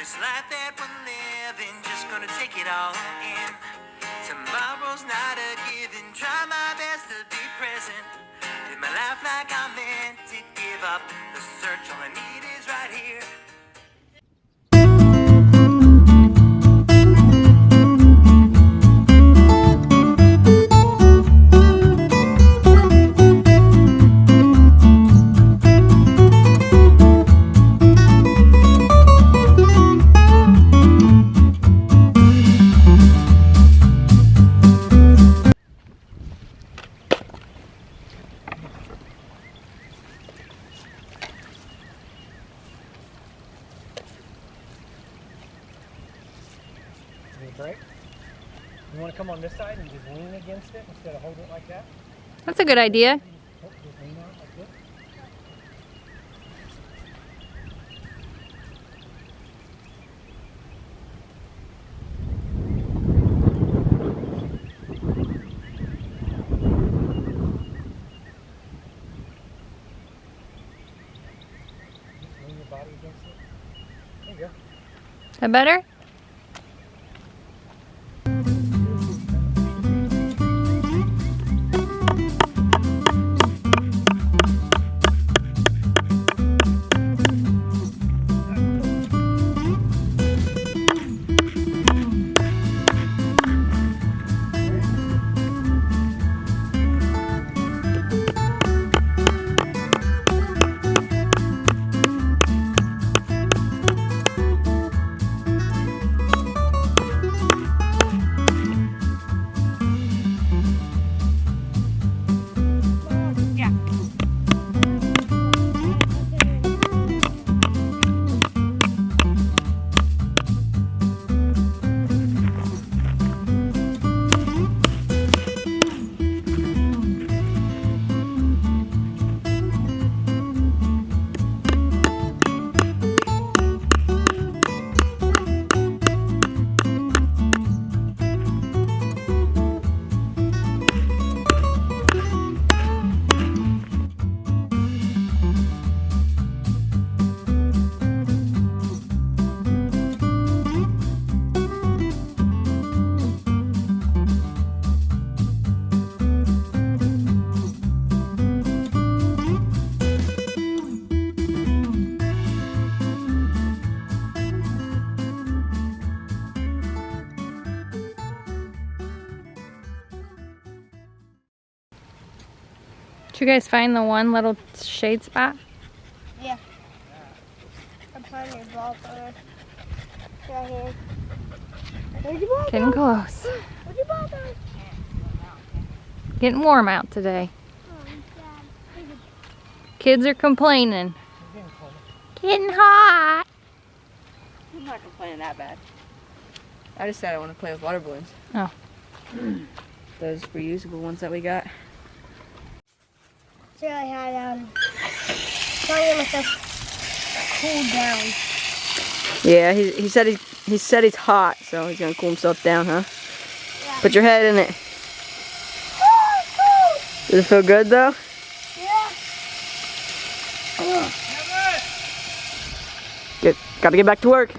This life that we're living, just gonna take it all in. Tomorrow's not a given, try my best to be present. Live my life like I'm meant to give up the search, all I need is right here. Break. You want to come on this side and just lean against it instead of holding it like that? That's a good idea. Just lean out like this. Just lean your body against it. There you go. Is that better? Did you guys find the one little shade spot? Yeah. I'm finding your ball phone. Right here. Where's your ball phone? Getting close. Where's your ball phone? Getting warm out today. Oh, Dad. Kids are complaining. You're getting cold. Getting hot. I'm not complaining that bad. I just said I want to play with water balloons. Oh. Those reusable ones that we got. It's really hot out. Trying to get myself cooled down. Yeah, he said he's hot, so he's gonna cool himself down, huh? Yeah. Put your head in it. Oh, it's cold. Does it feel good though? Yeah. Gotta get back to work.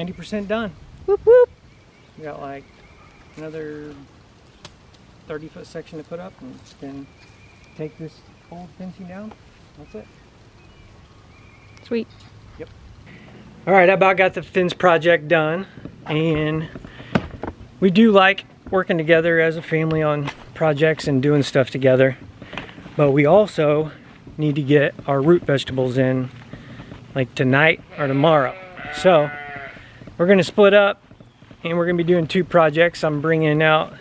90% done. Whoop whoop. We got like another 30-foot section to put up, and then take this old fencing down. That's it. Sweet. Yep. All right, I about got the fence project done, and we do like working together as a family on projects and doing stuff together, but we also need to get our root vegetables in like tonight or tomorrow. So we're going to split up, and we're going to be doing 2 projects. I'm bringing out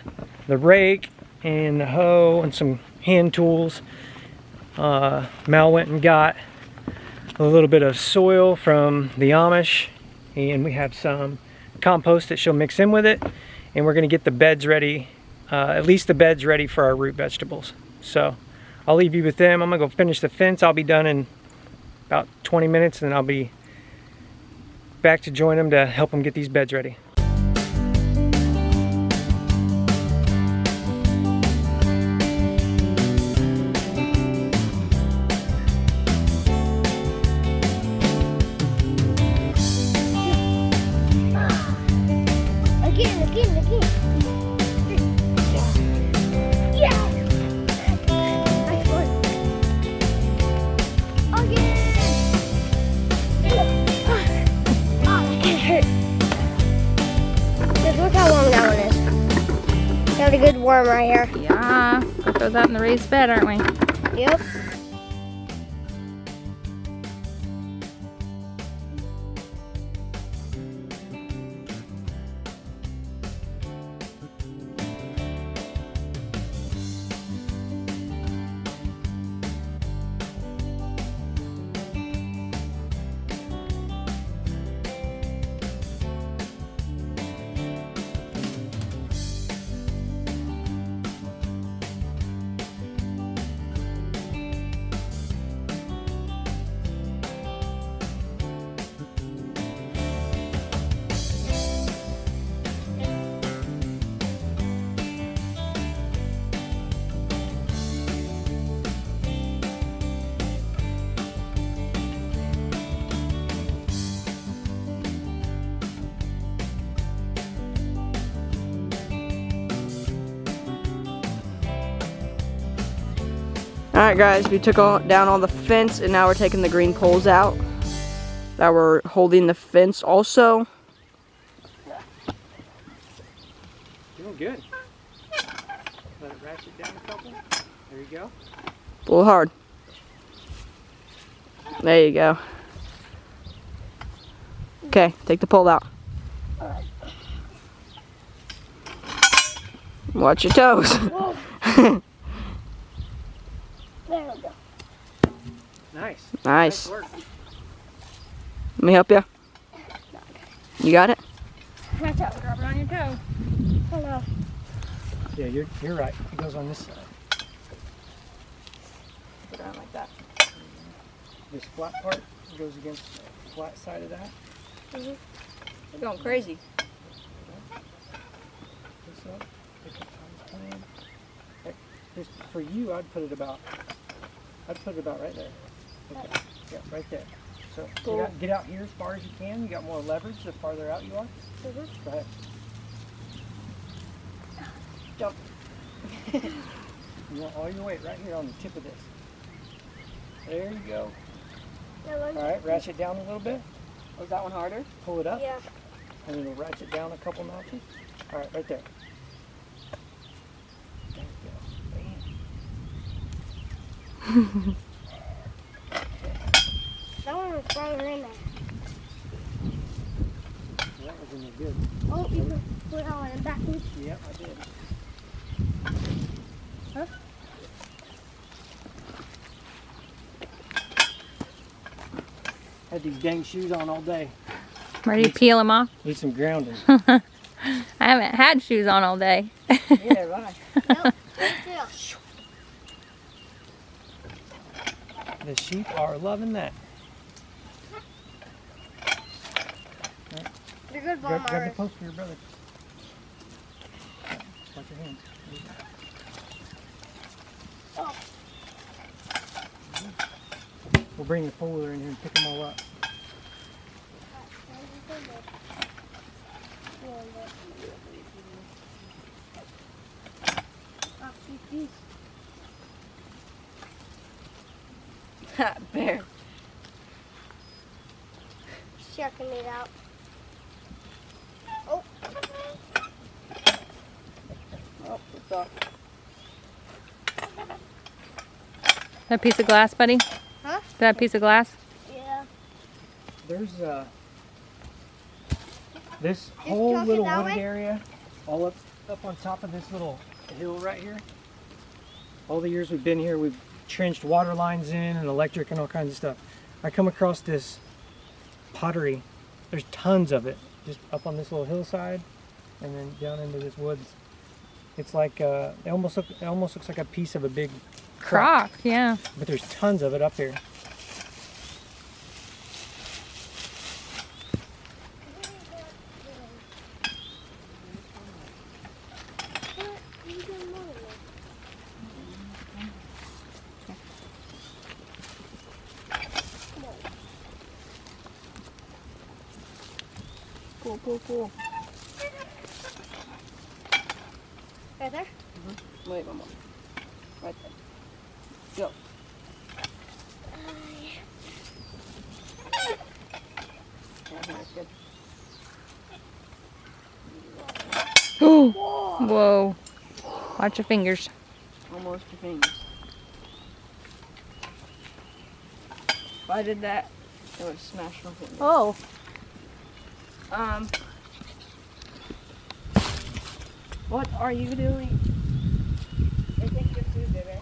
the rake and the hoe and some hand tools. Mal went and got a little bit of soil from the Amish, and we have some compost that she'll mix in with it, and we're going to get the beds ready, at least the beds ready for our root vegetables. So I'll leave you with them. I'm going to go finish the fence. I'll be done in about 20 minutes, and then I'll be back to join them to help them get these beds ready. Again. Yeah. Nice one. Again. Oh, that can hurt. Just look how long that one is. Got a good worm right here. Yeah. We'll throw that in the raised bed, aren't we? Yep. Alright guys, we took down all the fence, and now we're taking the green poles out that were holding the fence also. Doing good. Let it ratchet down a couple. There you go. Pull hard. There you go. Okay, take the pole out. Watch your toes. There we go. Nice. Nice. Work. Let me help you. You got it? Watch out. Drop it on your toe. Oh no. Yeah, you're right. It goes on this side. Put it around like that. This flat part goes against the flat side of that. You're going crazy. This up. Pick up Tom's plan. Like, this, for you, I'd put it about right there. Okay. Yeah, right there. So Cool. get out here as far as you can. You got more leverage the farther out you are. Go ahead. Jump. You want all your weight right here on the tip of this. There you go. Yeah, All right, ratchet down a little bit. Was that one harder? Pull it up. Yeah. And then we'll ratchet down a couple notches. All right, right there. There you go. Bam. That one was farther in there. That was in there good. Oh, you put it on and backwards. Yep, I did. Huh? Had these dang shoes on all day. Ready to peel them off? Need some grounding. I haven't had shoes on all day. Yeah, right. Nope. Right still. The sheep are loving that. You're good, Mom. Grab the post for your brother. Watch your hands. Oh. We'll bring the four-wheeler in here and pick them all up. Bear. Checking it out. Oh. Oh, it's off. That piece of glass, buddy? Huh? That piece of glass? Yeah. There's this whole talking little that wooded way? area, all up on top of this little hill right here. All the years we've been here, we've trenched water lines in and electric and all kinds of stuff. I come across this pottery. There's tons of it, just up on this little hillside, and then down into this woods. It's like it almost looks like a piece of a big Crock, yeah. but there's tons of it up here. Cool, cool, cool. Right there? Wait, Mama. Right there. Go. Yeah, that's good. Whoa. Watch your fingers. Almost your fingers. If I did that, it would smash my fingers. Oh. What are you doing? I think your food, baby.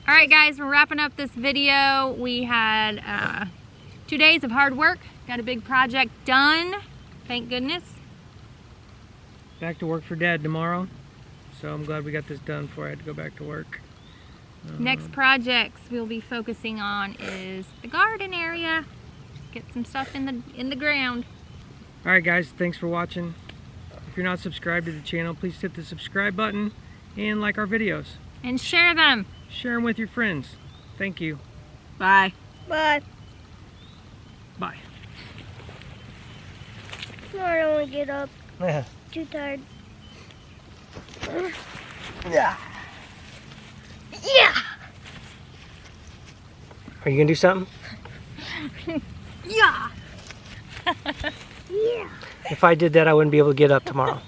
All right, guys, we're wrapping up this video. We had 2 days of hard work. Got a big project done. Thank goodness. Back to work for Dad tomorrow, so I'm glad we got this done before I had to go back to work. Next projects we'll be focusing on is the garden area. Get some stuff in the ground. All right, guys, thanks for watching. If you're not subscribed to the channel, please hit the subscribe button and like our videos. And share them. Share them with your friends. Thank you. Bye. Bye. Bye. No, I don't want to get up. Yeah. Too tired. Yeah. Yeah. Are you gonna do something? Yeah. Yeah. If I did that, I wouldn't be able to get up tomorrow.